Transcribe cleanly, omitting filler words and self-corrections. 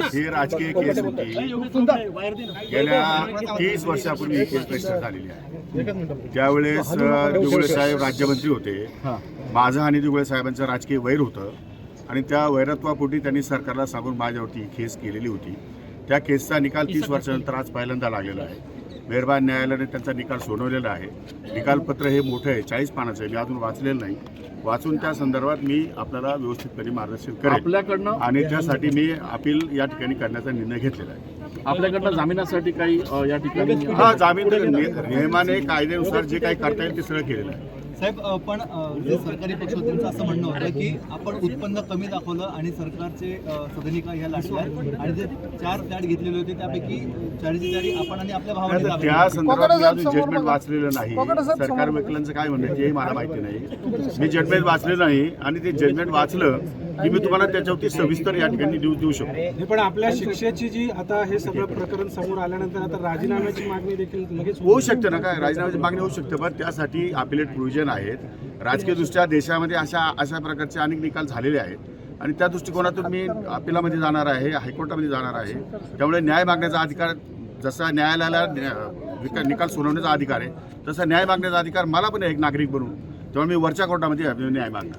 ही राजकीय केस होती. गेल्या 30 वर्षापूर्वी ही केस रजिस्टर झालेली आहे. त्यावेळेस दुगुळे साहेब राज्यमंत्री होते. माझं आणि दुगुळे साहेबांचं राजकीय वैर होतं आणि त्या वैरत्वापोटी त्यांनी सरकारला सांगून माझ्यावरती ही केस केलेली होती. त्या केसचा निकाल 30 वर्षानंतर आज पहिल्यांदा लागलेला आहे. मेहरबान न्यायालयाने त्यांचा निकाल सोडवलेला आहे. निकालपत्र हे मोठं आहे, 40 पानाचं आहे. मी अजून वाचलेलं नाही. वाचून त्या संदर्भात मी आपल्याला व्यवस्थितपणे मार्गदर्शन करेन आपल्याकडनं आणि त्यासाठी मी अपील या ठिकाणी करण्याचा निर्णय घेतलेला आहे. आपल्याकडनं जामिनासाठी काही या ठिकाणी हा जामीन तर नियमाने कायद्यानुसार जे काही करता येईल ते सगळं केलेलं आहे. साहेब, पण जे सरकारी पक्ष होते त्यांचं असं म्हणणं होतं की आपण उत्पन्न कमी दाखवलं आणि सरकारचे सदनिका ह्या लाटल्या आणि जे 4 फ्लॅट घेतलेले होते त्यापैकी 4ची आपण आणि आपल्या भावाने त्या संदर्भात मी अजून जजमेंट वाचलेलं नाही. सरकार वकिलांचं काय म्हणणं आहे तेही मला माहिती नाही. मी जजमेंट वाचलेलं नाही आणि ते जजमेंट वाचलं की मी तुम्हाला त्याच्यावरती सविस्तर या ठिकाणी देऊ शकतो. पण आपल्या शिक्षेची जी आता हे सगळं प्रकरण समोर आल्यानंतर आता राजीनाम्याची मागणी देखील लगेच होऊ शकते ना. काय राजीनाम्याची मागणी होऊ शकते, पण त्यासाठी अपिलेट प्रोव्हिजन आहेत. राजकीयदृष्ट्या देशामध्ये अशा प्रकारचे अनेक निकाल झालेले आहेत आणि त्या दृष्टिकोनातून मी अपिलामध्ये जाणार आहे, हायकोर्टामध्ये जाणार आहे. त्यामुळे न्याय मागण्याचा अधिकार, जसा न्यायालयाला निकाल सुनावण्याचा अधिकार आहे तसा न्याय मागण्याचा अधिकार मला पण एक नागरिक बनून, त्यामुळे मी वरच्या कोर्टामध्ये न्याय मागणार.